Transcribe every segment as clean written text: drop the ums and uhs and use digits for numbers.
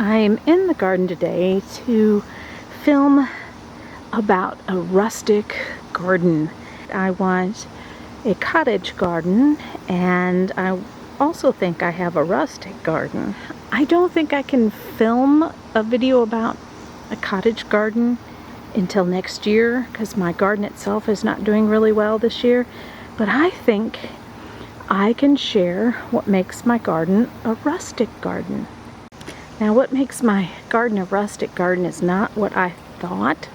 I'm in the garden today to film about a rustic garden. I want a cottage garden, and I also think I have a rustic garden. I don't think I can film a video about a cottage garden until next year because my garden itself is not doing really well this year, but I think I can share what makes my garden a rustic garden. Now, what makes my garden a rustic garden is not what I thought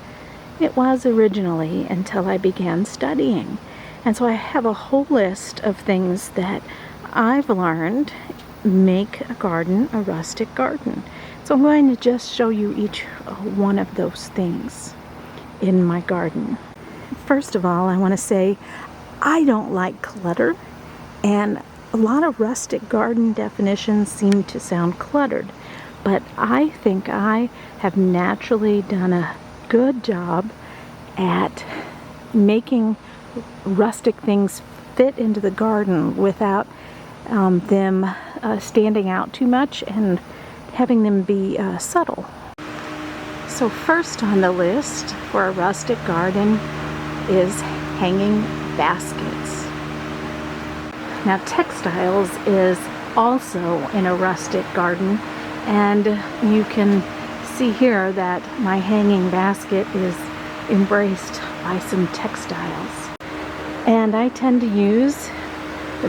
it was originally until I began studying. And so I have a whole list of things that I've learned make a garden a rustic garden. So I'm going to just show you each one of those things in my garden. First of all, I want to say I don't like clutter, and a lot of rustic garden definitions seem to sound cluttered. But I think I have naturally done a good job at making rustic things fit into the garden without them standing out too much and having them be subtle. So first on the list for a rustic garden is hanging baskets. Now, textiles is also in a rustic garden, and you can see here that my hanging basket is embraced by some textiles. And I tend to use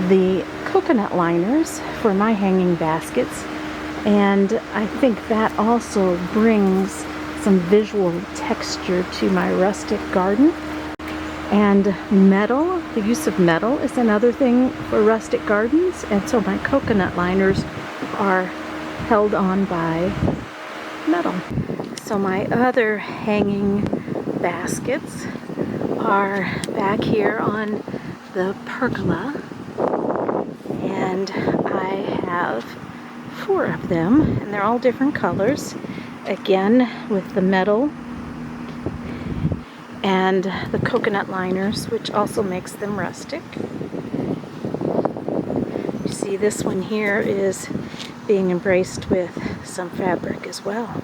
the coconut liners for my hanging baskets, and I think that also brings some visual texture to my rustic garden. And metal, the use of metal is another thing for rustic gardens, and so my coconut liners are held on by metal. So my other hanging baskets are back here on the pergola, and I have 4 of them, and they're all different colors, again with the metal and the coconut liners, which also makes them rustic. You see, this one here is being embraced with some fabric as well.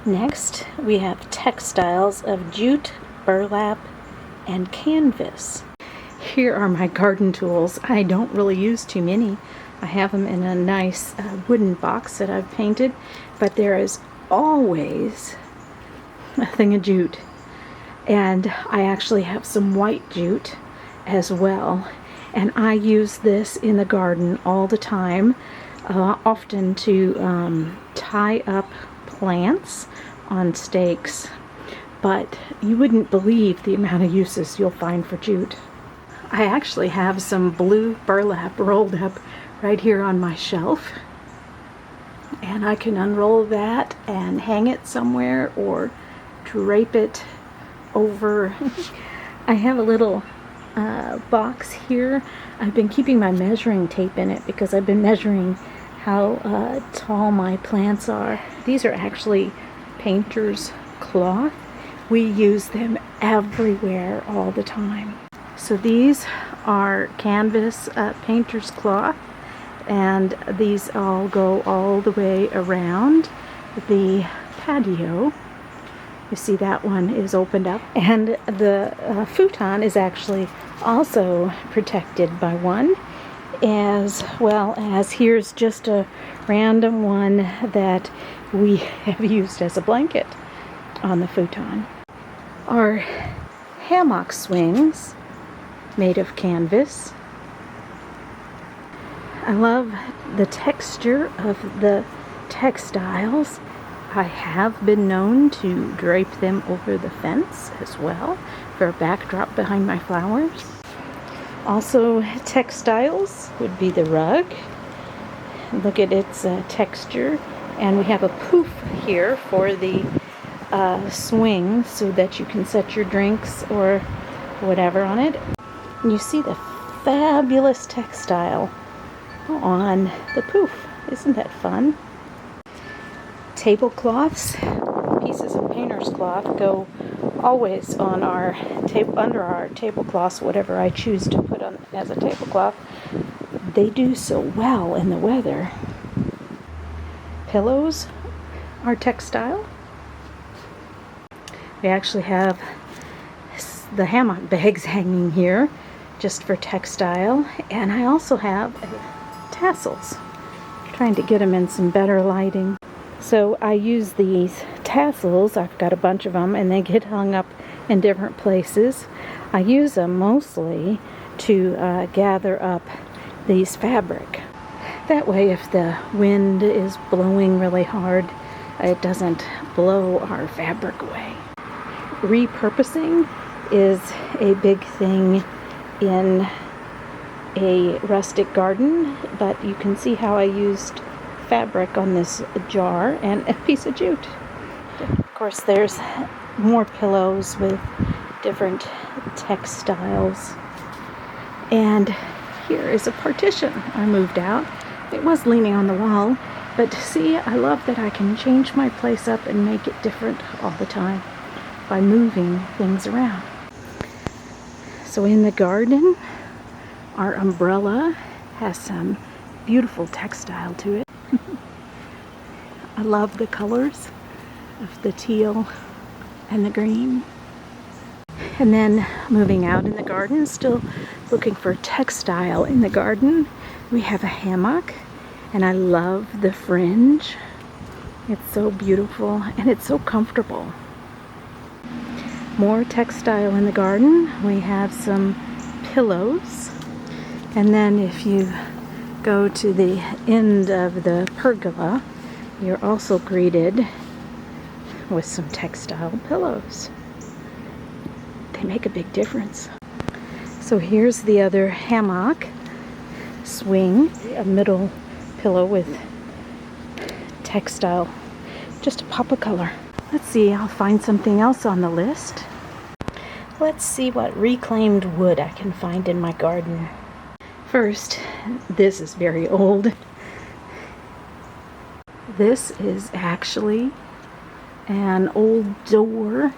Next, we have textiles of jute, burlap, and canvas. Here are my garden tools. I don't really use too many. I have them in a nice wooden box that I've painted, but there is always a thing of jute. And I actually have some white jute as well. And I use this in the garden all the time, often to tie up plants on stakes. But you wouldn't believe the amount of uses you'll find for jute. I actually have some blue burlap rolled up right here on my shelf, and I can unroll that and hang it somewhere or drape it over. I have a little box here. I've been keeping my measuring tape in it because I've been measuring how tall my plants are. These are actually painter's cloth. We use them everywhere all the time. So these are canvas painter's cloth, and these all go all the way around the patio. You see that one is opened up, and the futon is actually also protected by one, as well as here's just a random one that we have used as a blanket on the futon. Our hammock swings made of canvas. I love the texture of the textiles. I have been known to drape them over the fence as well for a backdrop behind my flowers. Also, textiles would be the rug. Look at its texture. And we have a poof here for the swing so that you can set your drinks or whatever on it. And you see the fabulous textile on the poof. Isn't that fun? Tablecloths, pieces of painter's cloth, go always on under our tablecloths, whatever I choose to put on as a tablecloth. they do so well in the weather. Pillows are textile. We actually have the hammock bags hanging here just for textile, and I also have tassels. Trying to get them in some better lighting. So I use these tassels, I've got a bunch of them, and they get hung up in different places. I use them mostly to gather up these fabric. That way, if the wind is blowing really hard, it doesn't blow our fabric away. Repurposing is a big thing in a rustic garden, but you can see how I used fabric on this jar and a piece of jute. Of course, there's more pillows with different textiles. And here is a partition I moved out. It was leaning on the wall, but see, I love that I can change my place up and make it different all the time by moving things around. So in the garden, our umbrella has some beautiful textile to it. I love the colors of the teal and the green. And then moving out in the garden, still looking for textile in the garden, we have a hammock, and I love the fringe. It's so beautiful and it's so comfortable. More textile in the garden. We have some pillows, and then if you go to the end of the pergola, you're also greeted with some textile pillows. They make a big difference. So here's the other hammock swing, a middle pillow with textile, just a pop of color. Let's see, I'll find something else on the list. Let's see what reclaimed wood I can find in my garden. First, this is very old. This is actually an old door.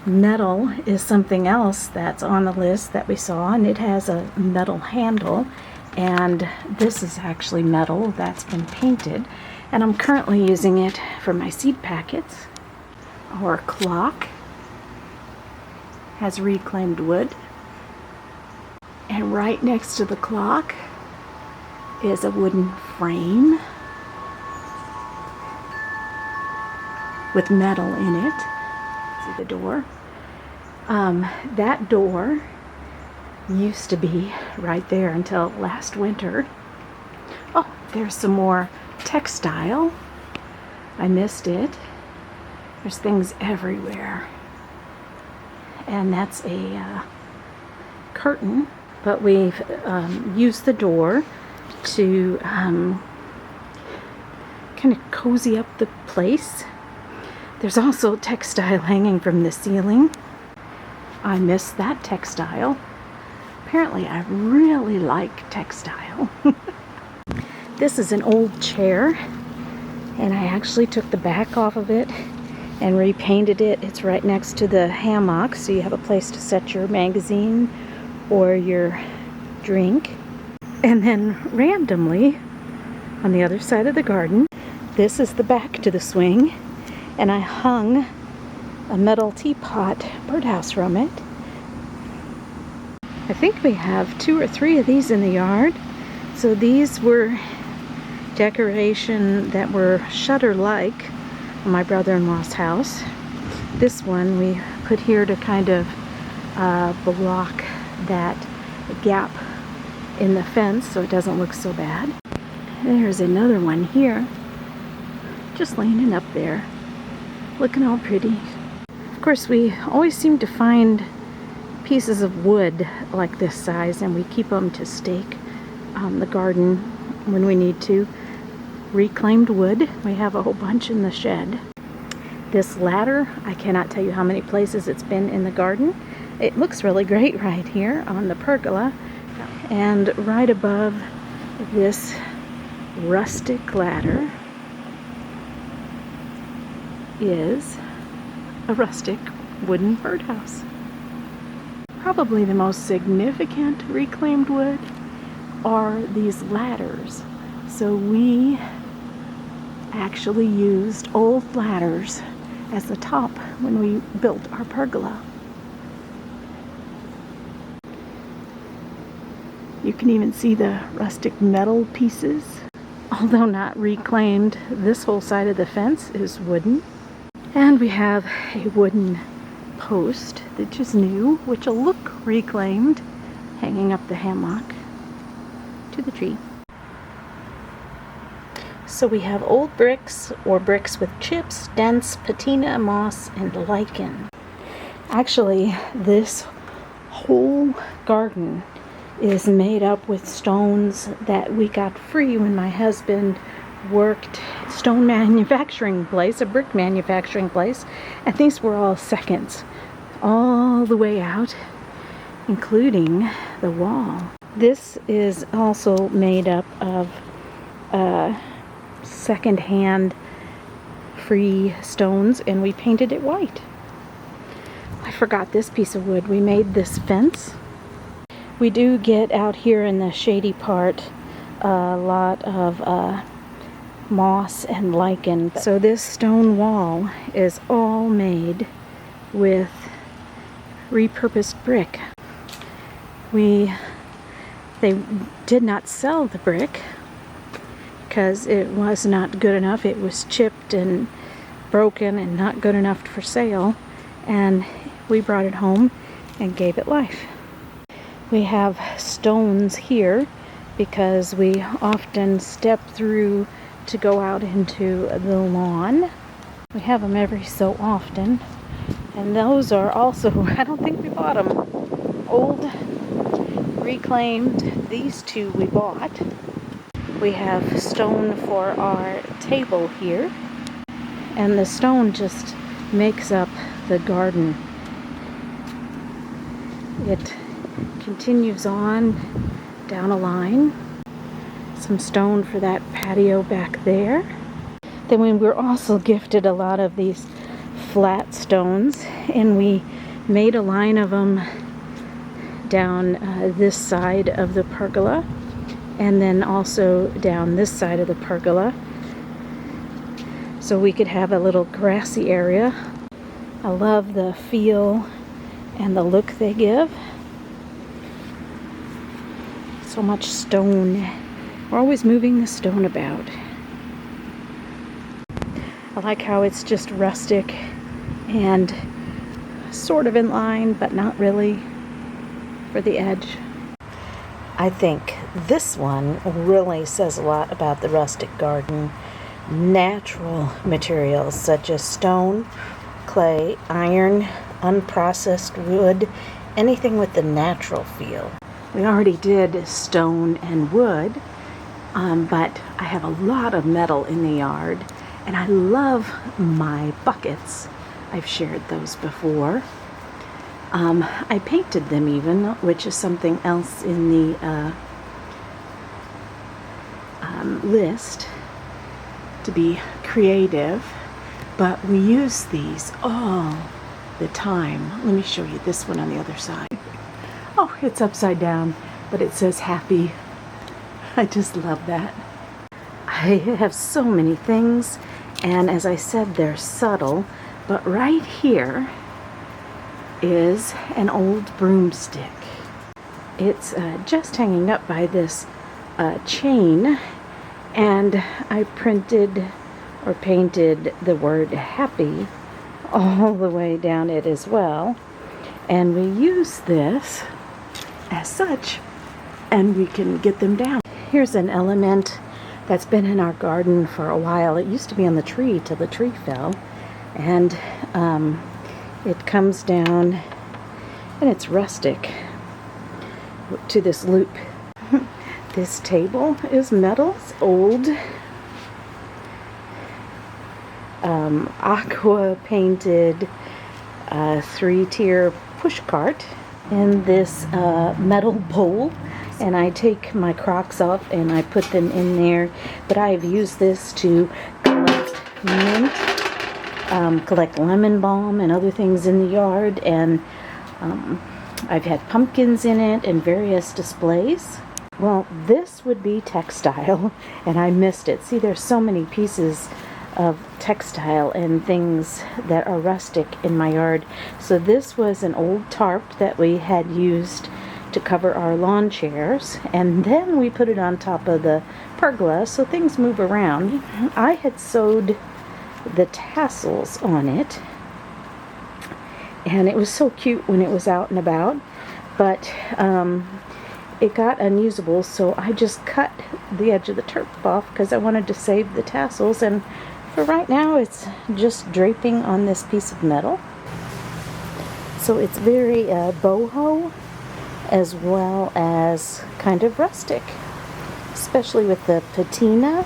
Metal is something else that's on the list that we saw, and it has a metal handle, and this is actually metal that's been painted, and I'm currently using it for my seed packets. Our clock has reclaimed wood, and right next to the clock is a wooden frame with metal in it. See the door? That door used to be right there until last winter. Oh, there's some more textile. I missed it. There's things everywhere. And that's a curtain, but we've used the door to kind of cozy up the place. There's also textile hanging from the ceiling. I miss that textile. Apparently I really like textile. This is an old chair, and I actually took the back off of it and repainted it. It's right next to the hammock, so you have a place to set your magazine or your drink. And then randomly, on the other side of the garden, this is the back to the swing, and I hung a metal teapot birdhouse from it. I think we have 2 or 3 of these in the yard. So these were decoration that were shutter-like on my brother-in-law's house. This one we put here to kind of block that gap in the fence so it doesn't look so bad. There's another one here, just leaning up there, looking all pretty. Of course, we always seem to find pieces of wood like this size, and we keep them to stake the garden when we need to. Reclaimed wood, we have a whole bunch in the shed. This ladder, I cannot tell you how many places it's been in the garden. It looks really great right here on the pergola. And right above this rustic ladder is a rustic wooden birdhouse. Probably the most significant reclaimed wood are these ladders. So we actually used old ladders as the top when we built our pergola. You can even see the rustic metal pieces. Although not reclaimed, this whole side of the fence is wooden. And we have a wooden post that is new, which will look reclaimed, hanging up the hammock to the tree. So we have old bricks or bricks with chips, dents, patina, moss, and lichen. Actually, this whole garden is made up with stones that we got free when my husband worked stone manufacturing place, a brick manufacturing place, and these were all seconds, all the way out, including the wall. This is also made up of second-hand free stones, and we painted it white. I forgot this piece of wood. We made this fence. We do get out here in the shady part a lot of moss and lichen. So this stone wall is all made with repurposed brick. They did not sell the brick because it was not good enough. It was chipped and broken and not good enough for sale, and we brought it home and gave it life. We have stones here because we often step through to go out into the lawn. We have them every so often. And those are also, I don't think we bought them. Old, reclaimed. These two we bought. We have stone for our table here. And the stone just makes up the garden. It continues on down a line. Some stone for that patio back there. Then we were also gifted a lot of these flat stones, and we made a line of them down this side of the pergola, and then also down this side of the pergola, so we could have a little grassy area. I love the feel and the look they give. So much stone. We're always moving the stone about. I like how it's just rustic and sort of in line, but not really, for the edge. I think this one really says a lot about the rustic garden. Natural materials such as stone, clay, iron, unprocessed wood, anything with the natural feel. We already did stone and wood, but I have a lot of metal in the yard, and I love my buckets. I've shared those before. I painted them even, which is something else in the list, to be creative, but we use these all the time. Let me show you this one on the other side. Oh, it's upside down, but it says happy. I just love that. I have so many things, and as I said, they're subtle, but right here is an old broomstick. It's just hanging up by this chain, and I printed or painted the word happy all the way down it as well, and we use this as such, and we can get them down. Here's an element that's been in our garden for a while. It used to be on the tree till the tree fell, and it comes down, and it's rustic to this loop. This table is metal. It's old, aqua painted 3-tier push cart in this metal bowl, and I take my Crocs off and I put them in there. But I've used this to collect mint, collect lemon balm and other things in the yard, and I've had pumpkins in it and various displays. Well, this would be textile, and I missed it. See, there's so many pieces of textile and things that are rustic in my yard. So this was an old tarp that we had used to cover our lawn chairs, and then we put it on top of the pergola so things move around. I had sewed the tassels on it, and it was so cute when it was out and about, but it got unusable, so I just cut the edge of the tarp off because I wanted to save the tassels, and for right now it's just draping on this piece of metal. So it's very boho as well as kind of rustic, especially with the patina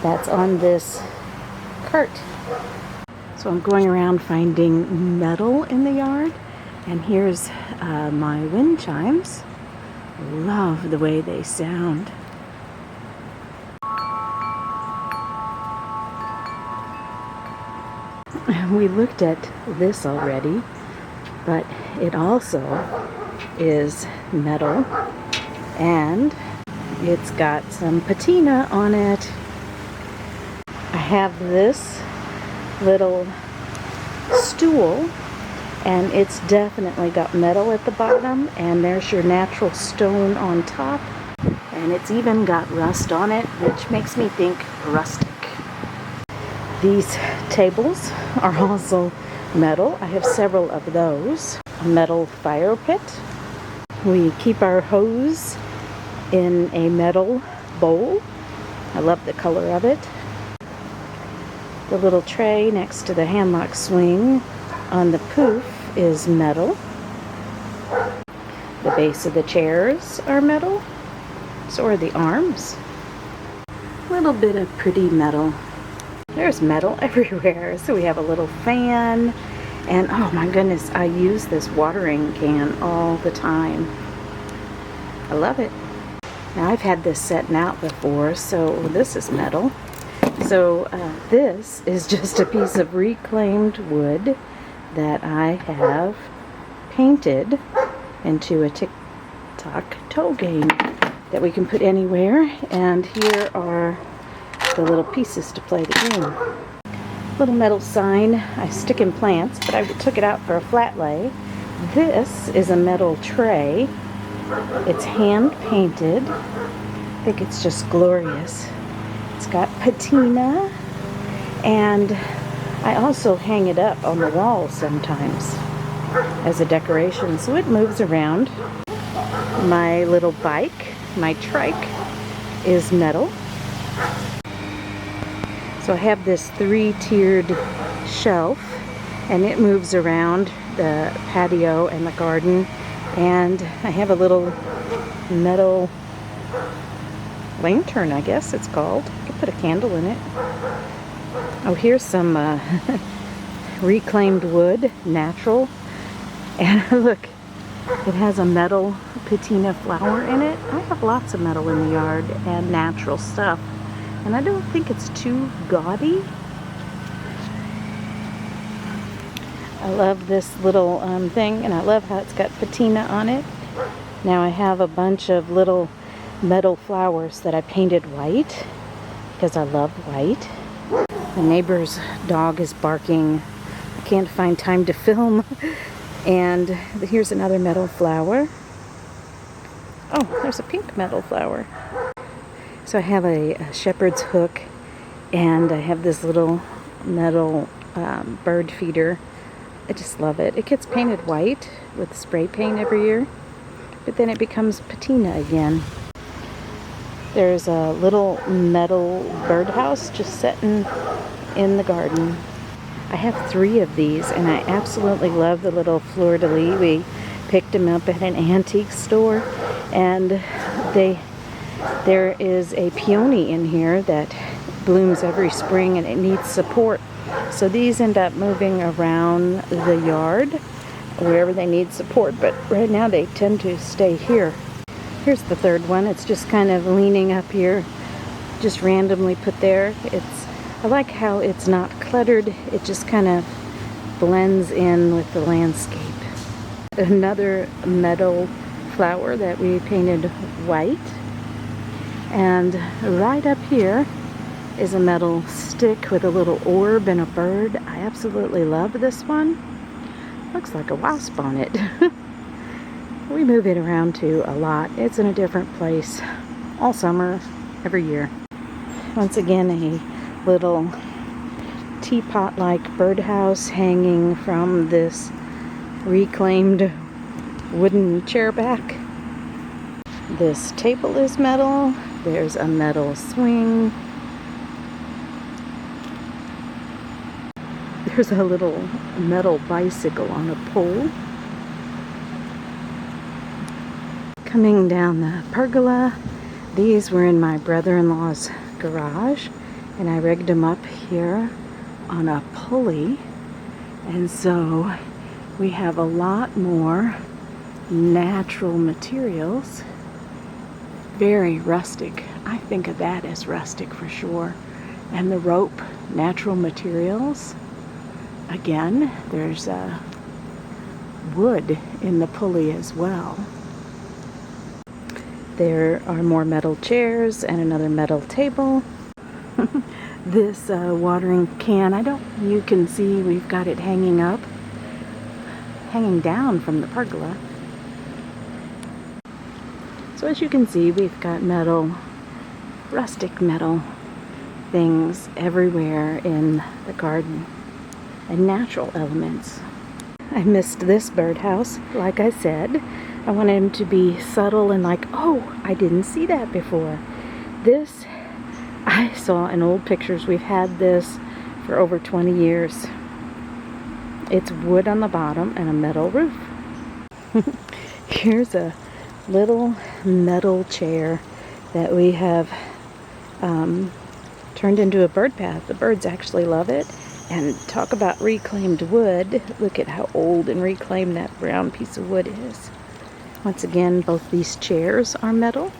that's on this cart. So I'm going around finding metal in the yard, and here's my wind chimes. Love the way they sound. We looked at this already, but it also is metal, and it's got some patina on it. I have this little stool, and it's definitely got metal at the bottom, and there's your natural stone on top, and it's even got rust on it, which makes me think rustic. These tables are also metal. I have several of those. A metal fire pit. We keep our hose in a metal bowl. I love the color of it. The little tray next to the handlock swing on the poof is metal. The base of the chairs are metal. So are the arms. A little bit of pretty metal. There's metal everywhere. So we have a little fan, and oh my goodness, I use this watering can all the time. I love it. Now I've had this setting out before, so this is metal. So this is just a piece of reclaimed wood that I have painted into a tic-tac-toe game that we can put anywhere, and here are the little pieces to play the game. Little metal sign I stick in plants, but I took it out for a flat lay. This is a metal tray. It's hand painted. I think it's just glorious. It's got patina, and I also hang it up on the wall sometimes as a decoration, so it moves around. My little bike, my trike, is metal. So I have this 3-tiered shelf, and it moves around the patio and the garden, and I have a little metal lantern, I guess it's called. I could put a candle in it. Oh, here's some reclaimed wood, natural, and look, it has a metal patina flower in it. I have lots of metal in the yard and natural stuff, and I don't think it's too gaudy. I love this little thing, and I love how it's got patina on it. Now I have a bunch of little metal flowers that I painted white because I love white. The neighbor's dog is barking. I can't find time to film. And here's another metal flower. Oh, there's a pink metal flower. So I have a shepherd's hook, and I have this little metal bird feeder. I just love it. It gets painted white with spray paint every year, but then it becomes patina again. There's a little metal birdhouse just sitting in the garden. I have 3 of these, and I absolutely love the little fleur-de-lis. We picked them up at an antique store, and there is a peony in here that blooms every spring, and it needs support. So these end up moving around the yard wherever they need support, but right now they tend to stay here. Here's the 3rd one. It's just kind of leaning up here, just randomly put there. I like how it's not cluttered. It just kind of blends in with the landscape. Another metal flower that we painted white. And right up here is a metal stick with a little orb and a bird. I absolutely love this one. Looks like a wasp on it. We move it around too a lot. It's in a different place all summer, every year. Once again, a little teapot-like birdhouse hanging from this reclaimed wooden chair back. This table is metal. There's a metal swing. There's a little metal bicycle on a pole. Coming down the pergola, these were in my brother-in-law's garage, and I rigged them up here on a pulley. And so we have a lot more natural materials. Very rustic. I think of that as rustic for sure. And the rope, natural materials. Again, there's wood in the pulley as well. There are more metal chairs and another metal table. This watering can, you can see we've got it hanging down from the pergola. So as you can see, we've got rustic metal things everywhere in the garden, and natural elements. I missed this birdhouse, like I said. I wanted him to be subtle and like, oh, I didn't see that before. This, I saw in old pictures. We've had this for over 20 years. It's wood on the bottom and a metal roof. Here's a little metal chair that we have turned into a bird path. The birds actually love it. And talk about reclaimed wood. Look at how old and reclaimed that brown piece of wood is. Once again, both these chairs are metal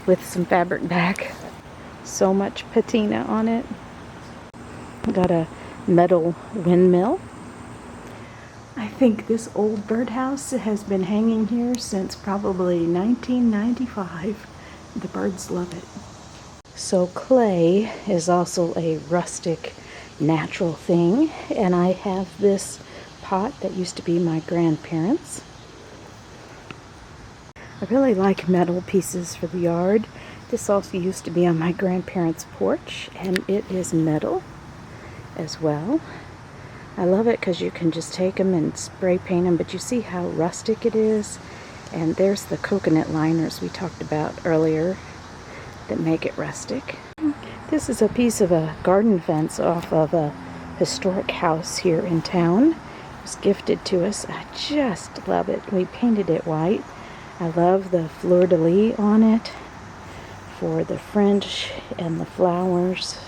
with some fabric back. So much patina on it. Got a metal windmill. I think this old birdhouse has been hanging here since probably 1995. The birds love it. So clay is also a rustic, natural thing, and I have this pot that used to be my grandparents'. I really like metal pieces for the yard. This also used to be on my grandparents' porch, and it is metal as well. I love it because you can just take them and spray paint them, but you see how rustic it is. And there's the coconut liners we talked about earlier that make it rustic. This is a piece of a garden fence off of a historic house here in town. It was gifted to us. I just love it. We painted it white. I love the fleur-de-lis on it for the French and the flowers.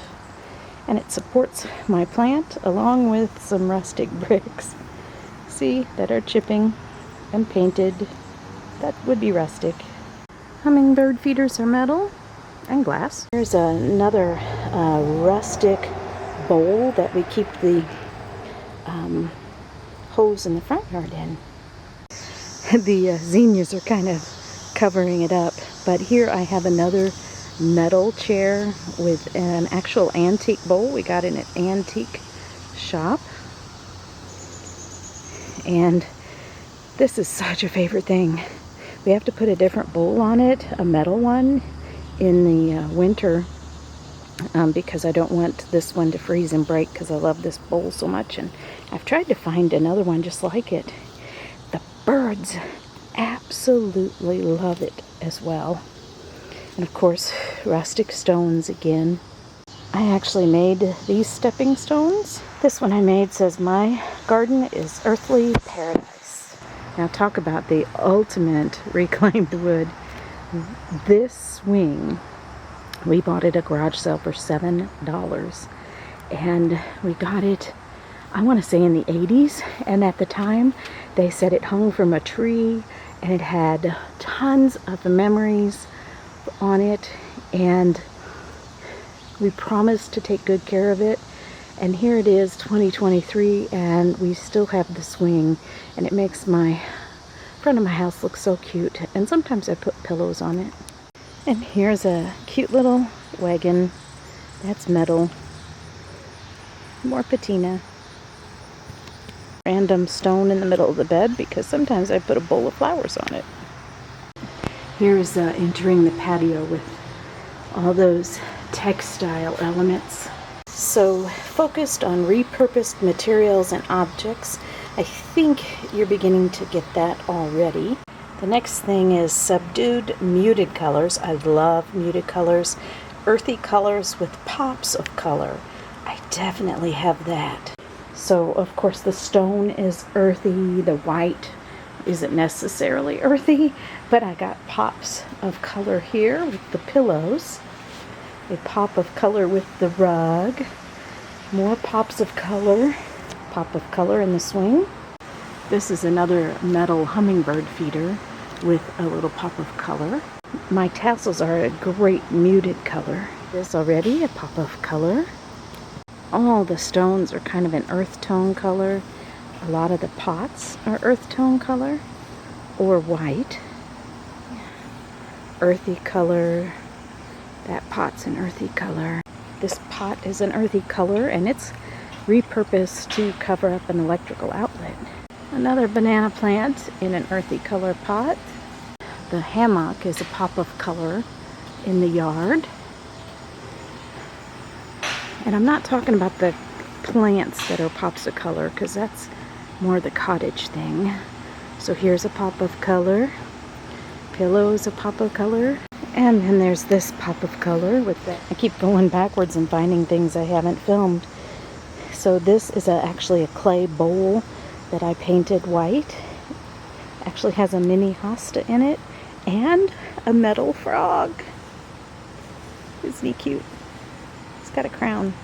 And it supports my plant along with some rustic bricks. See, that are chipping and painted. That would be rustic. Hummingbird feeders are metal and glass. Here's another rustic bowl that we keep the hose in the front yard in. The zinnias are kind of covering it up, but here I have another metal chair with an actual antique bowl. We got in an antique shop, and this is such a favorite thing. We have to put a different bowl on it, a metal one, in the winter because I don't want this one to freeze and break because I love this bowl so much, and I've tried to find another one just like it. The birds absolutely love it as well. And of course, rustic stones again. I actually made these stepping stones. This one I made says, "My garden is earthly paradise." Now talk about the ultimate reclaimed wood. This swing, we bought it at a garage sale for $7. And we got it, I want to say in the 80s. And at the time, they said it hung from a tree and it had tons of memories on it, and we promised to take good care of it. And here it is, 2023, and we still have the swing, and it makes front of my house looks so cute, and sometimes I put pillows on it. And here's a cute little wagon. That's metal. More patina. Random stone in the middle of the bed because sometimes I put a bowl of flowers on it. Here's entering the patio with all those textile elements. So focused on repurposed materials and objects. I think you're beginning to get that already. The next thing is subdued muted colors. I love muted colors. Earthy colors with pops of color. I definitely have that. So of course the stone is earthy. The white isn't necessarily earthy, but I got pops of color here with the pillows. A pop of color with the rug. More pops of color. Pop of color in the swing. This is another metal hummingbird feeder with a little pop of color. My tassels are a great muted color. This already a pop of color. All the stones are kind of an earth tone color. A lot of the pots are earth tone color or white. Earthy color. That pot's an earthy color. This pot is an earthy color and it's repurposed to cover up an electrical outlet. Another banana plant in an earthy color pot. The hammock is a pop of color in the yard. And I'm not talking about the plants that are pops of color because that's more the cottage thing. So here's a pop of color. Pillows a pop of color. And then there's this pop of color with that. I keep going backwards and finding things I haven't filmed. So this is actually a clay bowl that I painted white. Actually has a mini hosta in it and a metal frog. Isn't he cute? He's got a crown.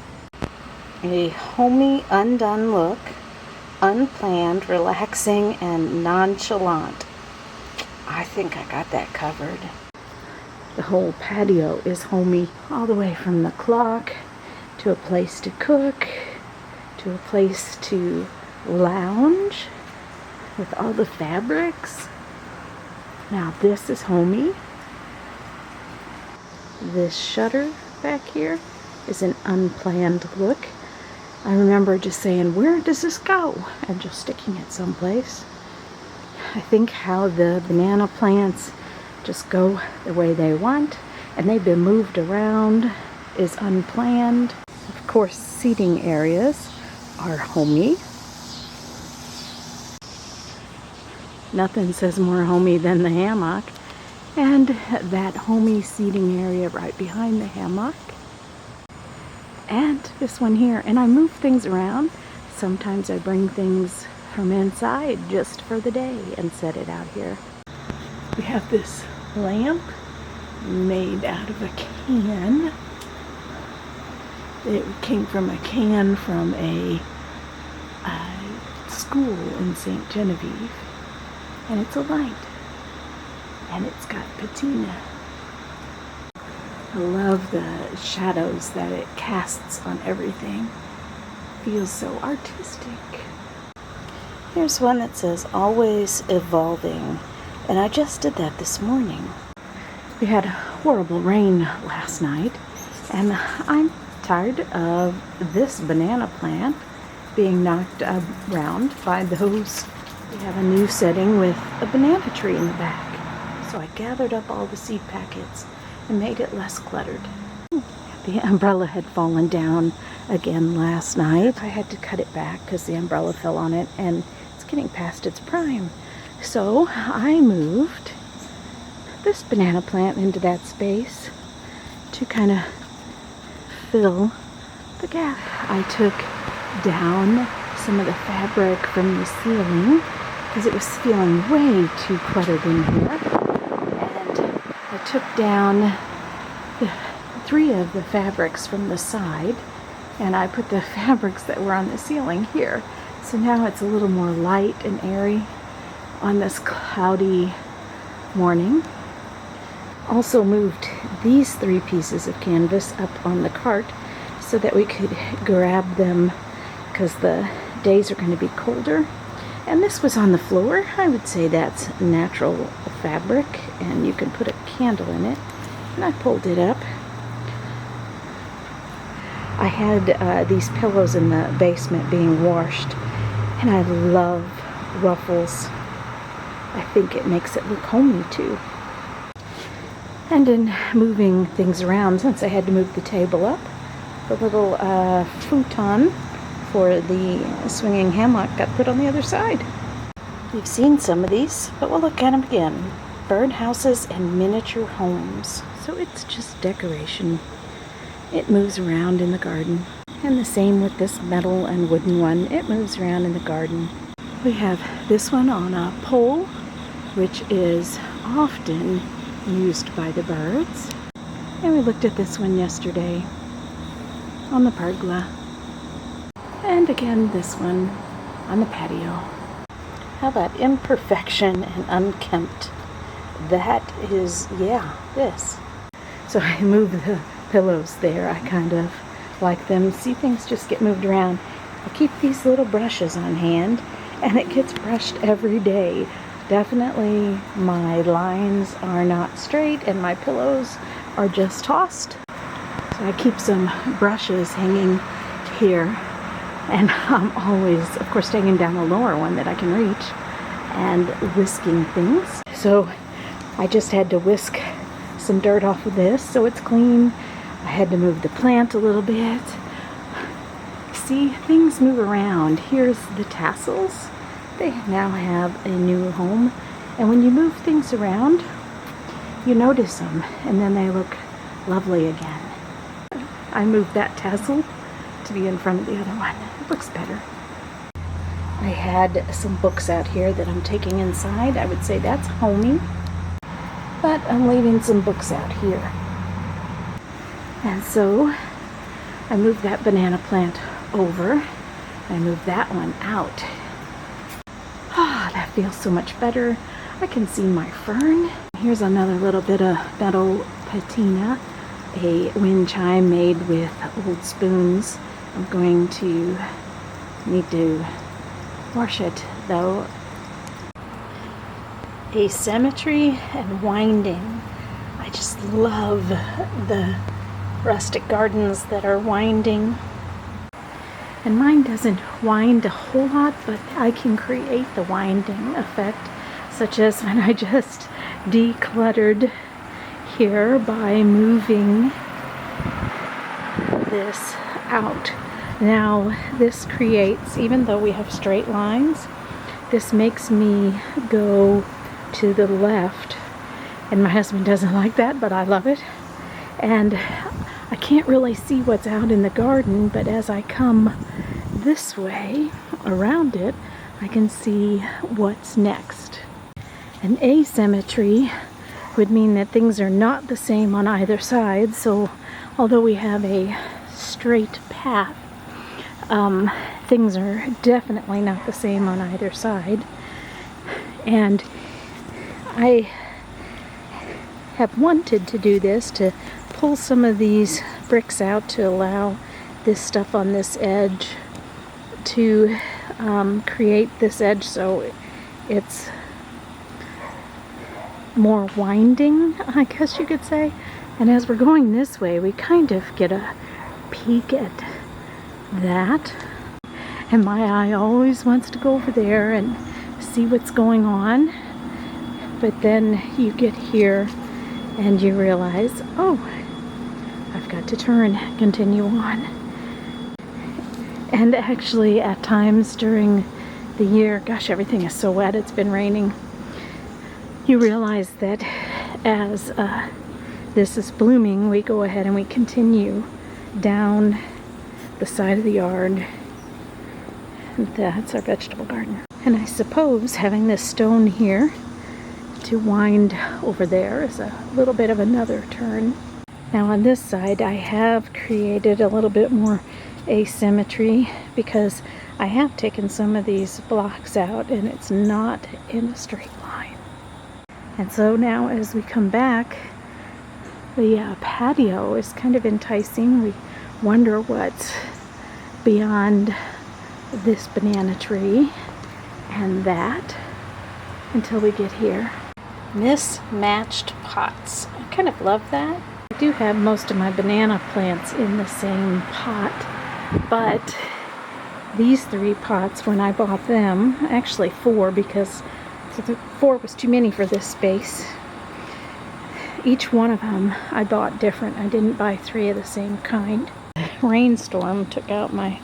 A homey, undone look. Unplanned, relaxing, and nonchalant. I think I got that covered. The whole patio is homey, all the way from the clock to a place to cook, to a place to lounge with all the fabrics. Now this is homey. This shutter back here is an unplanned look. I remember just saying, where does this go? And just sticking it someplace. I think how the banana plants just go the way they want, and they've been moved around, is unplanned. Of course, seating areas are homey. Nothing says more homey than the hammock. And that homey seating area right behind the hammock. And this one here. And I move things around. Sometimes I bring things from inside just for the day and set it out here. We have this lamp made out of a can. It came from a can from a school in St. Genevieve. And it's a light. And it's got patina. I love the shadows that it casts on everything. Feels so artistic. Here's one that says always evolving. And I just did that this morning. We had horrible rain last night. And I'm tired of this banana plant being knocked around by those. We have a new setting with a banana tree in the back. So I gathered up all the seed packets and made it less cluttered. The umbrella had fallen down again last night. I had to cut it back because the umbrella fell on it and it's getting past its prime. So I moved this banana plant into that space to kind of fill the gap. I took down some of the fabric from the ceiling because it was feeling way too cluttered in here. And I took down three of the fabrics from the side and I put the fabrics that were on the ceiling here. So now it's a little more light and airy on this cloudy morning. Also moved these three pieces of canvas up on the cart so that we could grab them because the days are going to be colder And this was on the floor. I would say that's natural fabric, and you can put a candle in it. And I pulled it up. I had these pillows in the basement being washed, and I love ruffles. I think it makes it look homey too. And in moving things around, since I had to move the table up, the little futon for the swinging hammock got put on the other side. You've seen some of these, but we'll look at them again. Birdhouses and miniature homes. So it's just decoration. It moves around in the garden. And the same with this metal and wooden one. It moves around in the garden. We have this one on a pole, which is often used by the birds. And we looked at this one yesterday on the pergola. And again, this one on the patio. How about imperfection and unkempt? That is, yeah, this. So I moved the pillows there. I kind of like them. See, things just get moved around. I keep these little brushes on hand, and it gets brushed every day. Definitely my lines are not straight, and my pillows are just tossed. So I keep some brushes hanging here, and I'm always, of course, taking down the lower one that I can reach and whisking things. So I just had to whisk some dirt off of this so it's clean. I had to move the plant a little bit. See, things move around. Here's the tassels. They now have a new home. And when you move things around, you notice them, and then they look lovely again. I moved that tassel to be in front of the other one. It looks better. I had some books out here that I'm taking inside. I would say that's homey. But I'm leaving some books out here. And so I moved that banana plant over. I moved that one out. Ah, that feels so much better. I can see my fern. Here's another little bit of metal patina, a wind chime made with old spoons. I'm going to need to wash it though. Asymmetry and winding. I just love the rustic gardens that are winding. And mine doesn't wind a whole lot, but I can create the winding effect, such as when I just decluttered here by moving this out. Now this creates, even though we have straight lines, this makes me go to the left, and my husband doesn't like that, but I love it. And I can't really see what's out in the garden, but as I come this way around it, I can see what's next. An asymmetry would mean that things are not the same on either side. So although we have a straight path, things are definitely not the same on either side. And I have wanted to do this, to pull some of these bricks out to allow this stuff on this edge to create this edge so it's more winding, I guess you could say. And as we're going this way, we kind of get a peek at that. And my eye always wants to go over there and see what's going on. But then you get here and you realize, oh, I've got to turn, continue on. And actually at times during the year, gosh, everything is so wet, it's been raining. You realize that as this is blooming, we go ahead and we continue down the side of the yard. And that's our vegetable garden. And I suppose having this stone here to wind over there is a little bit of another turn. Now on this side I have created a little bit more asymmetry because I have taken some of these blocks out and it's not in a straight line. And so now as we come back, the patio is kind of enticing. We wonder what's beyond this banana tree. and that until we get here. Mismatched pots. I kind of love that. I do have most of my banana plants in the same pot, but these 3 pots, when I bought them, actually 4 because 4 was too many for this space. Each one of them I bought different. I didn't buy 3 of the same kind. Rainstorm took out my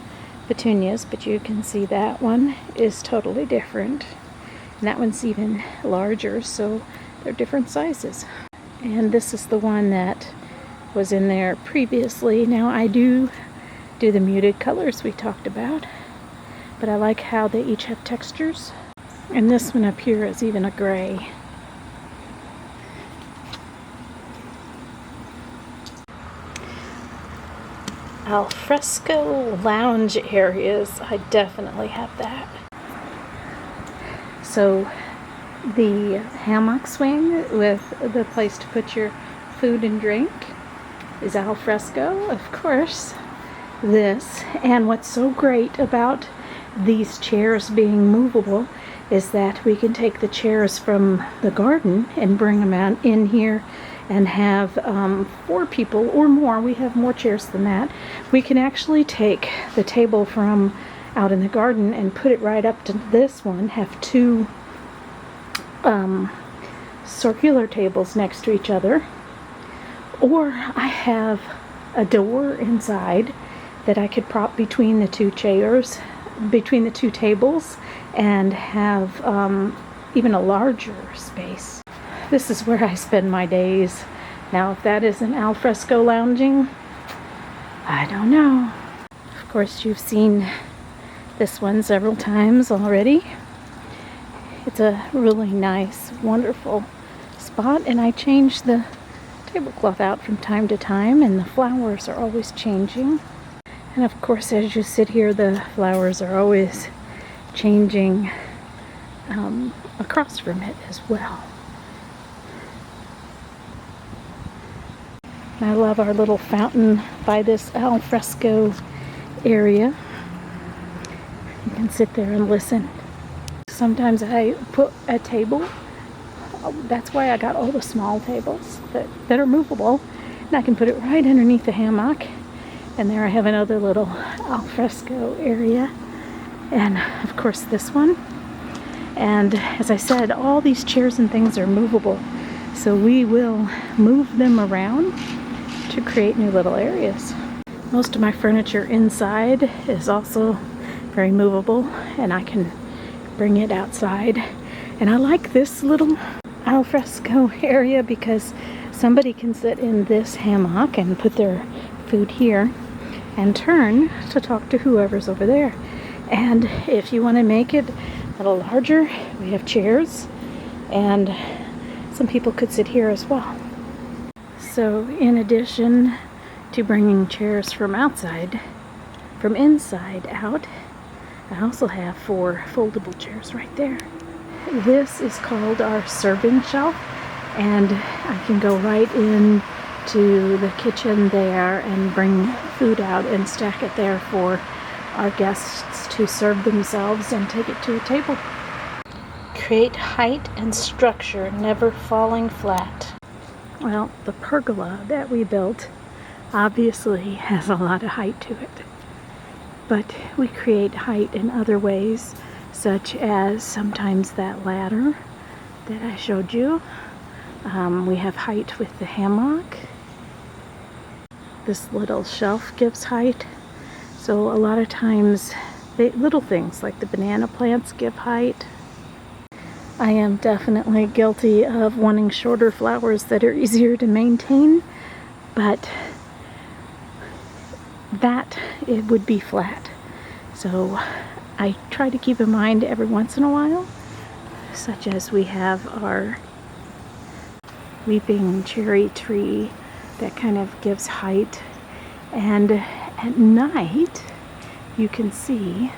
petunias, but you can see that one is totally different. And that one's even larger, so they're different sizes. And this is the one that was in there previously. Now I do the muted colors we talked about, but I like how they each have textures. And this one up here is even a gray. Alfresco lounge areas, I definitely have that. So the hammock swing with the place to put your food and drink is alfresco, of course. This, and what's so great about these chairs being movable is that we can take the chairs from the garden and bring them out in here and have 4 people or more. We have more chairs than that. We can actually take the table from out in the garden and put it right up to this one, have 2 circular tables next to each other, or I have a door inside that I could prop between the 2 chairs, between the 2 tables, and have even a larger space. This is where I spend my days. Now, if that isn't alfresco lounging, I don't know. Of course, you've seen this one several times already. It's a really nice, wonderful spot, and I change the tablecloth out from time to time, and the flowers are always changing. And of course, as you sit here, the flowers are always changing across from it as well. I love our little fountain by this alfresco area. You can sit there and listen. Sometimes I put a table. That's why I got all the small tables that are movable. And I can put it right underneath the hammock. And there I have another little alfresco area. And of course this one. And as I said, all these chairs and things are movable. So we will move them around to create new little areas. Most of my furniture inside is also very movable, and I can bring it outside. And I like this little alfresco area because somebody can sit in this hammock and put their food here and turn to talk to whoever's over there. And if you want to make it a little larger, we have chairs, and some people could sit here as well. So in addition to bringing chairs from outside, from inside out, I also have 4 foldable chairs right there. This is called our serving shelf, and I can go right in to the kitchen there and bring food out and stack it there for our guests to serve themselves and take it to a table. Create height and structure, never falling flat. Well, the pergola that we built obviously has a lot of height to it, but we create height in other ways, such as sometimes that ladder that I showed you. We have height with the hammock. This little shelf gives height. So a lot of times, little things like the banana plants give height. I am definitely guilty of wanting shorter flowers that are easier to maintain, but it would be flat. So I try to keep in mind every once in a while, such as we have our weeping cherry tree that kind of gives height, and at night you can see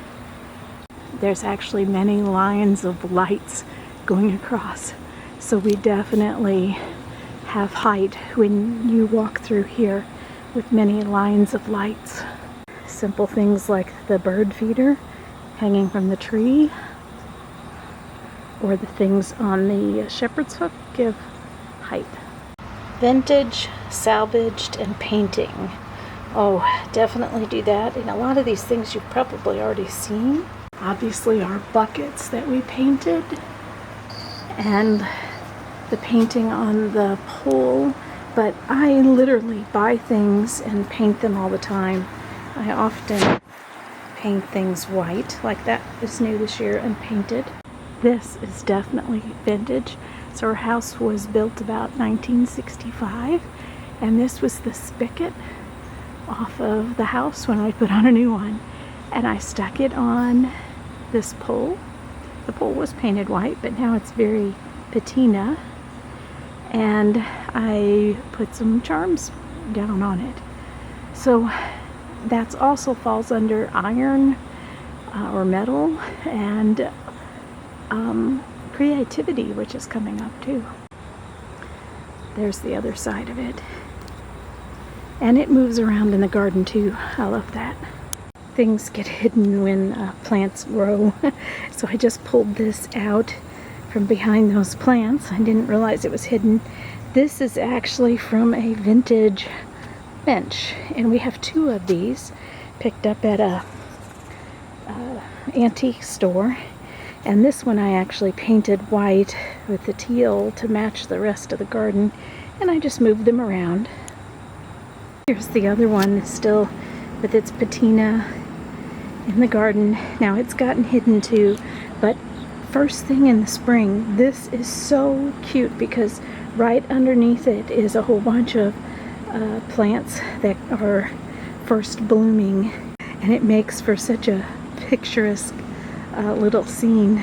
there's actually many lines of lights going across. So we definitely have height when you walk through here with many lines of lights. Simple things like the bird feeder hanging from the tree or the things on the shepherd's hook give height. Vintage, salvaged, and painting. Oh, definitely do that. And a lot of these things you've probably already seen. Obviously our buckets that we painted, and the painting on the pole. But I literally buy things and paint them all the time. I often paint things white, like that is new this year and painted. This is definitely vintage. So our house was built about 1965, and this was the spigot off of the house when I put on a new one. And I stuck it on this pole. The pole was painted white, but now it's very patina. And I put some charms down on it. So that also falls under iron or metal, and creativity, which is coming up too. There's the other side of it. And it moves around in the garden too. I love that. Things get hidden when plants grow. So I just pulled this out from behind those plants. I didn't realize it was hidden. This is actually from a vintage bench, and we have two of these picked up at a antique store. And this one I actually painted white with the teal to match the rest of the garden, and I just moved them around. Here's the other one that's still with its patina in the garden. Now it's gotten hidden too, but first thing in the spring, this is so cute because right underneath it is a whole bunch of plants that are first blooming, and it makes for such a picturesque little scene.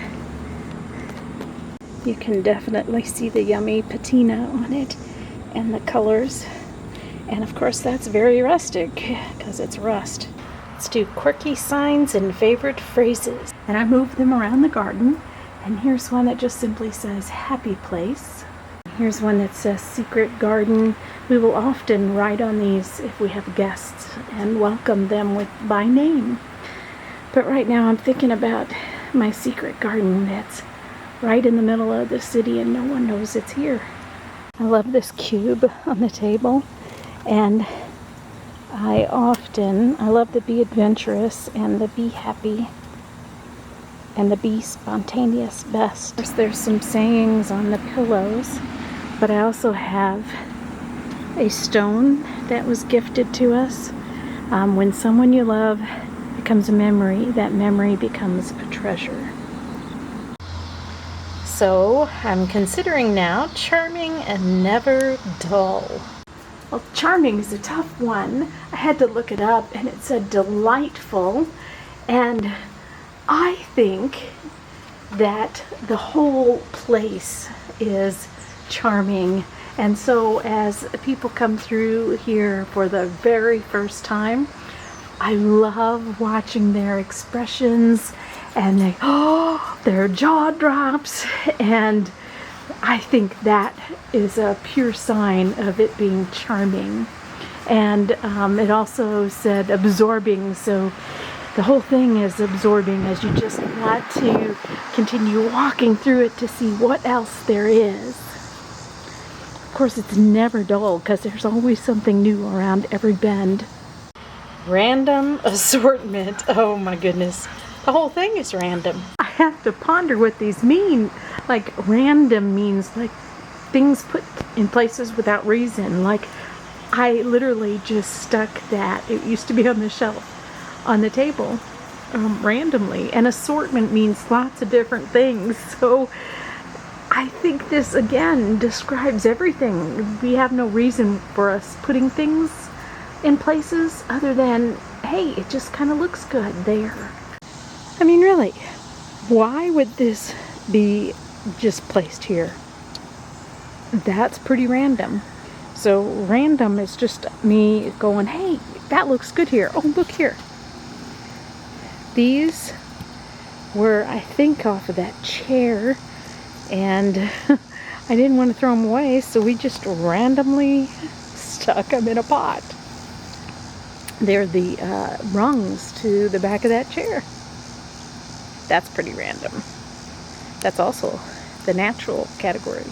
You can definitely see the yummy patina on it and the colors, and of course that's very rustic because it's rust. Let's do quirky signs and favorite phrases. And I moved them around the garden, and here's one that just simply says happy place. Here's one that says secret garden. We will often write on these if we have guests and welcome them by name. But right now I'm thinking about my secret garden that's right in the middle of the city and no one knows it's here. I love this cube on the table, and I love the be adventurous and the be happy and the be spontaneous best. Of course, there's some sayings on the pillows, but I also have a stone that was gifted to us. When someone you love becomes a memory, that memory becomes a treasure. So I'm considering now charming and never dull. Well, charming is a tough one. I had to look it up, and it said delightful, and I think that the whole place is charming. And so as people come through here for the very first time, I love watching their expressions and their jaw drops, and I think that is a pure sign of it being charming. And it also said absorbing, so the whole thing is absorbing as you just want to continue walking through it to see what else there is. Of course, it's never dull because there's always something new around every bend. Random assortment. Oh my goodness. The whole thing is random. I have to ponder what these mean. Like, random means like things put in places without reason. Like, I literally just stuck that. It used to be on the shelf on the table randomly. And assortment means lots of different things. So I think this again describes everything. We have no reason for us putting things in places other than, hey, it just kind of looks good there. I mean, really, why would this be just placed here? That's pretty random. So random is just me going, hey, that looks good here. Oh, look here. These were, I think, off of that chair, and I didn't want to throw them away, so we just randomly stuck them in a pot. They're the rungs to the back of that chair. That's pretty random. That's also the natural category.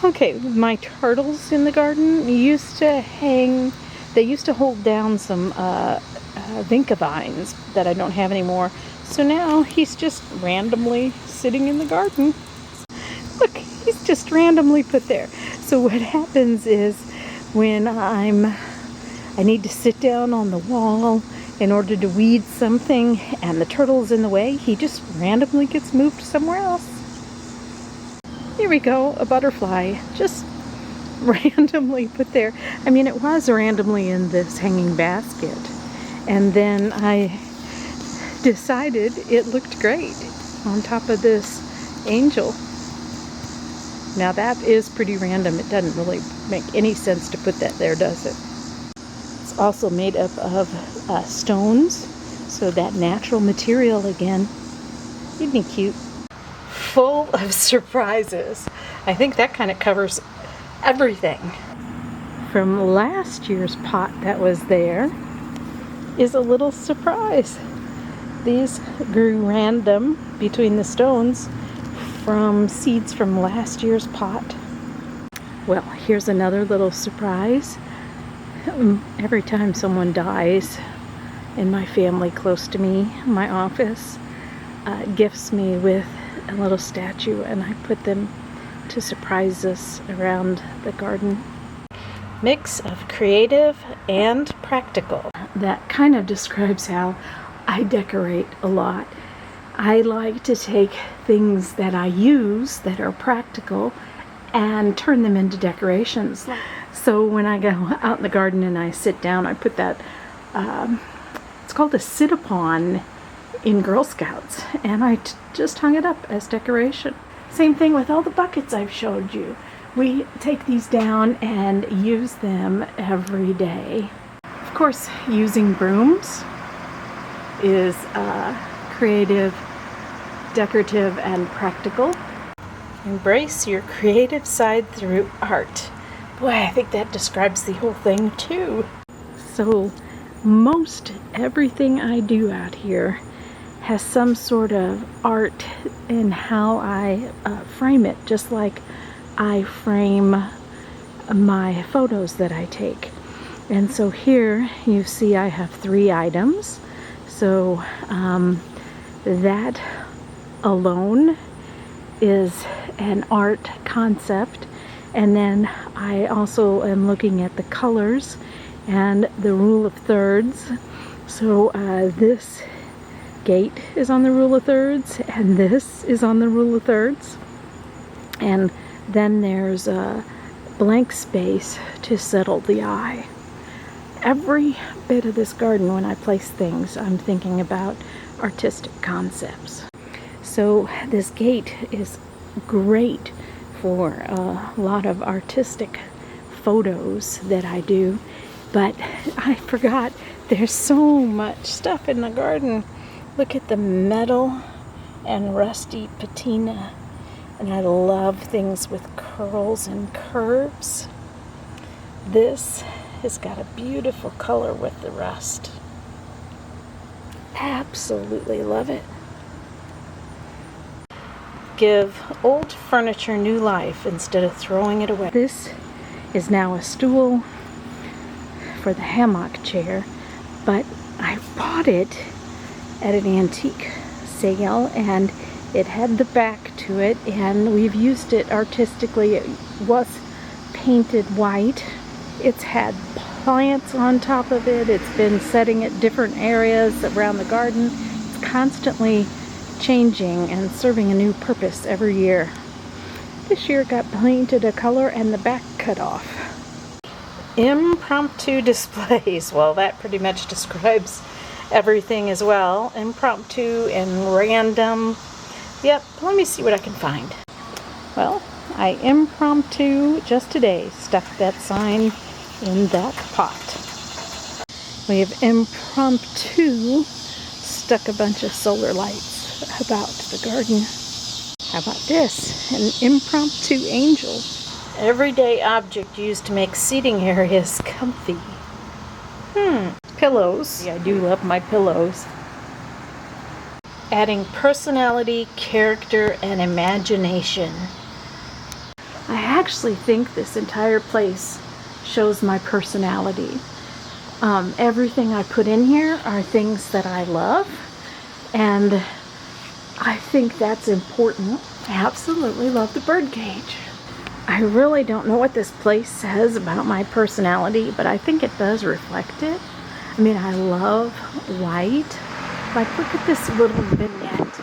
Okay, my turtles in the garden used to hang, they used to hold down some vinca vines that I don't have anymore. So now he's just randomly sitting in the garden. Look, he's just randomly put there. So what happens is when I need to sit down on the wall in order to weed something and the turtle's in the way, he just randomly gets moved somewhere else. Here we go, a butterfly, just randomly put there. I mean, it was randomly in this hanging basket, and then I decided it looked great on top of this angel. Now that is pretty random. It doesn't really make any sense to put that there, does it? It's also made up of stones, so that natural material again. Isn't he cute? Full of surprises. I think that kind of covers everything. From last year's pot that was there is a little surprise. These grew random between the stones from seeds from last year's pot. Well, here's another little surprise. Every time someone dies in my family close to me, my office gifts me with a little statue, and I put them to surprise us around the garden. Mix of creative and practical. That kind of describes how I decorate a lot. I like to take things that I use that are practical and turn them into decorations. So when I go out in the garden and I sit down, I put that, it's called a sit-upon in Girl Scouts, and I just hung it up as decoration. Same thing with all the buckets I've showed you. We take these down and use them every day. Of course, using brooms is creative, decorative, and practical. Embrace your creative side through art. Boy, I think that describes the whole thing too. So most everything I do out here has some sort of art in how I frame it, just like I frame my photos that I take. And so here you see I have 3 items. So that alone is an art concept. And then I also am looking at the colors and the rule of thirds. So this gate is on the rule of thirds, and this is on the rule of thirds. And then there's a blank space to settle the eye. Every bit of this garden, when I place things, I'm thinking about artistic concepts. So this gate is great for a lot of artistic photos that I do, but I forgot there's so much stuff in the garden. Look at the metal and rusty patina, and I love things with curls and curves. This has got a beautiful color with the rust. Absolutely love it. Give old furniture new life instead of throwing it away. This is now a stool for the hammock chair, but I bought it at an antique sale, and it had the back to it, and we've used it artistically. It was painted white. It's had plants on top of it. It's been setting at different areas around the garden. It's constantly changing and serving a new purpose every year. This year it got painted a color and the back cut off. Impromptu displays. Well, that pretty much describes everything as well. Impromptu and random. Yep, let me see what I can find. Well, I impromptu just today stuck that sign in that pot. We have impromptu stuck a bunch of solar lights about the garden. How about this? An impromptu angel. Everyday object used to make seating areas comfy. Pillows. Yeah, I do love my pillows. adding personality, character, and imagination. I actually think this entire place shows my personality. Everything I put in here are things that I love, and I think that's important. I absolutely love the birdcage. I really don't know what this place says about my personality, but I think it does reflect it. I mean, I love white. Like, look at this little vignette.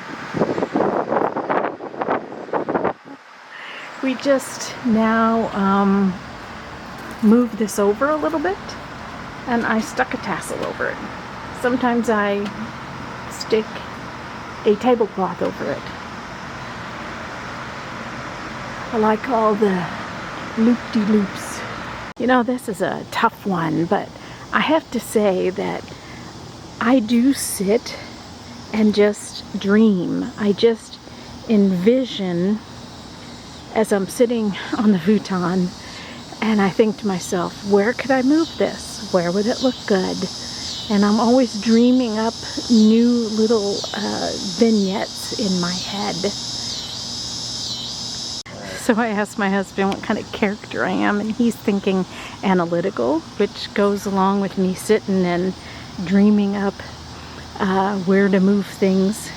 We just now moved this over a little bit, and I stuck a tassel over it. Sometimes I stick a tablecloth over it. I like all the loop-de-loops. You know, this is a tough one, but I have to say that I do sit and just dream. I just envision as I'm sitting on the futon, and I think to myself, where could I move this? Where would it look good? And I'm always dreaming up new little vignettes in my head. So I asked my husband what kind of character I am, and he's thinking analytical, which goes along with me sitting and dreaming up where to move things.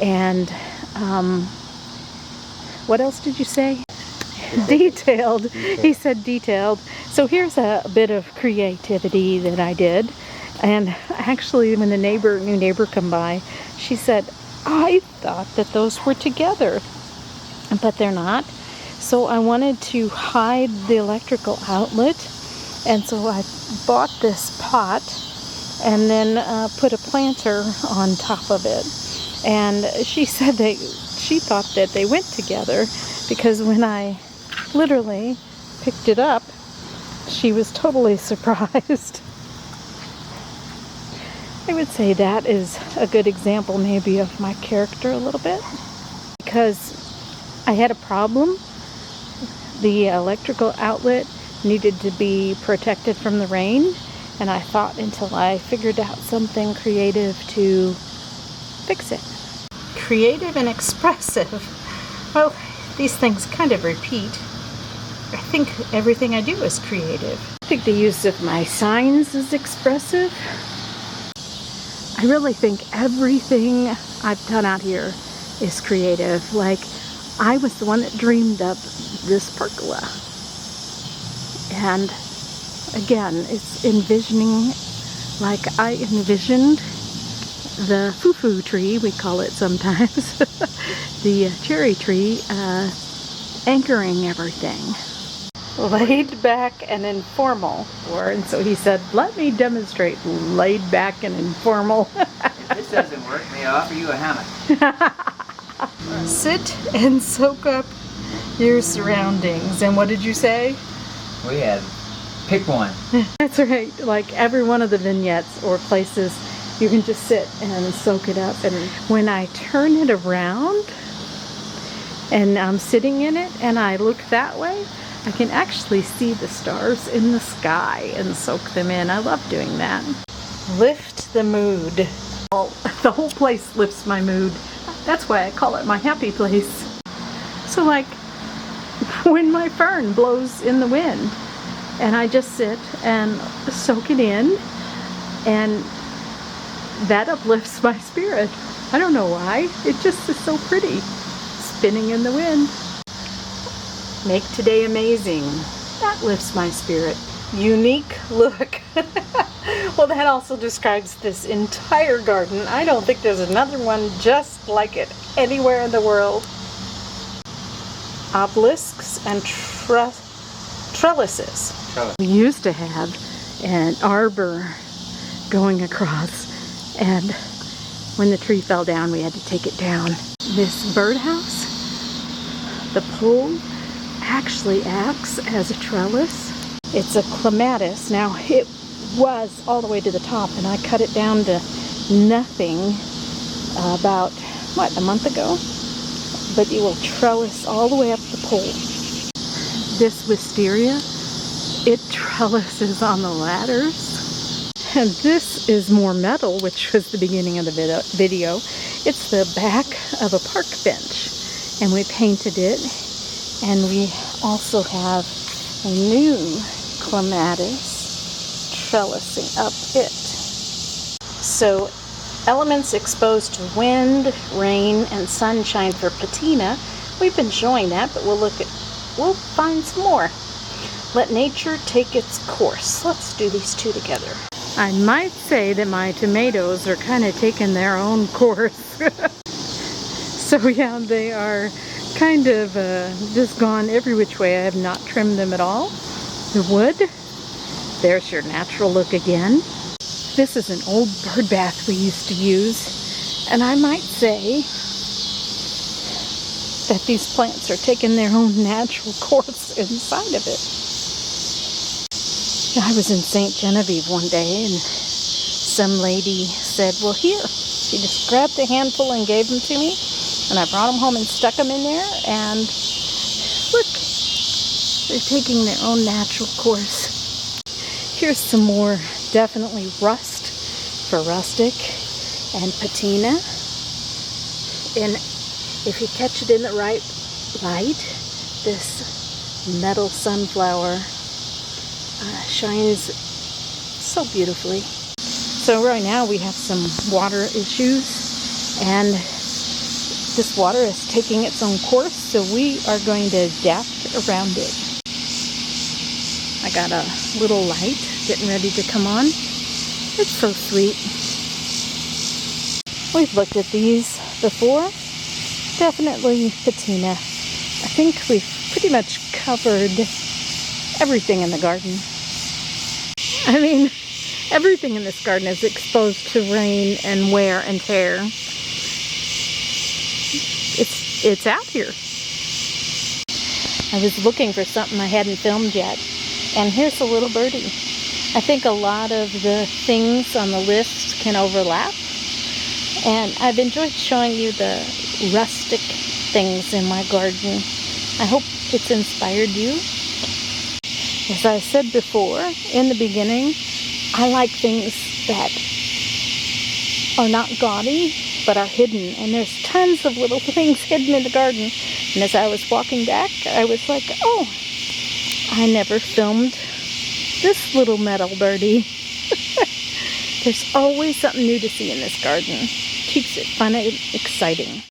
And what else did you say? Detailed. He said detailed. So here's a bit of creativity that I did. And actually, when the new neighbor come by, she said, I thought that those were together, but they're not. So I wanted to hide the electrical outlet, and so I bought this pot and then put a planter on top of it. And she said she thought that they went together, because when I literally picked it up, she was totally surprised. I would say that is a good example maybe of my character a little bit, because I had a problem. The electrical outlet needed to be protected from the rain, and I thought until I figured out something creative to fix it. Creative and expressive. Well, these things kind of repeat. I think everything I do is creative. I think the use of my signs is expressive. I really think everything I've done out here is creative. Like, I was the one that dreamed up this pergola. And again, it's envisioning, like I envisioned the foo-foo tree, we call it sometimes, the cherry tree, anchoring everything. Laid back and informal. And so he said, let me demonstrate laid back and informal. If this doesn't work, may I offer you a hammock? Sit and soak up your surroundings. And what did you say? We had pick one. That's right. Like every one of the vignettes or places, you can just sit and soak it up. And when I turn it around and I'm sitting in it and I look that way, I can actually see the stars in the sky and soak them in. I love doing that. Lift the mood. Well, the whole place lifts my mood. That's why I call it my happy place. So like when my fern blows in the wind and I just sit and soak it in, and that uplifts my spirit. I don't know why. It just is so pretty. Spinning in the wind. Make today amazing. That lifts my spirit. Unique look. Well, that also describes this entire garden. I don't think there's another one just like it anywhere in the world. Obelisks and trellises. We used to have an arbor going across, and when the tree fell down, we had to take it down. This birdhouse, the pole actually acts as a trellis. It's a clematis. Now, it was all the way to the top, and I cut it down to nothing about, a month ago? But it will trellis all the way up the pole. This wisteria, it trellises on the ladders. And this is more metal, which was the beginning of the video. It's the back of a park bench, and we painted it, and we also have a new clematis trellising up it. So elements exposed to wind, rain, and sunshine for patina. We've been showing that, but we'll find some more. Let nature take its course. Let's do these two together. I might say that my tomatoes are kind of taking their own course. So yeah, they are kind of just gone every which way. I have not trimmed them at all. The wood, there's your natural look again. This is an old bird bath we used to use, and I might say that these plants are taking their own natural course inside of it. I was in St. Genevieve one day, and some lady said, well, here. She just grabbed a handful and gave them to me, and I brought them home and stuck them in there, and look, they're taking their own natural course. Here's some more definitely rust for rustic and patina. And if you catch it in the right light, this metal sunflower shines so beautifully. So right now we have some water issues, and this water is taking its own course, so we are going to adapt around it. I got a little light getting ready to come on. It's so sweet. We've looked at these before. Definitely patina. I think we've pretty much covered everything in the garden. I mean, everything in this garden is exposed to rain and wear and tear. It's out here. I was looking for something I hadn't filmed yet, and here's a little birdie. I think a lot of the things on the list can overlap, and I've enjoyed showing you the rustic things in my garden. I hope it's inspired you. As I said before, in the beginning, I like things that are not gaudy, but are hidden. And there's tons of little things hidden in the garden. And as I was walking back, I was like, oh, I never filmed this little metal birdie. There's always something new to see in this garden. Keeps it fun and exciting.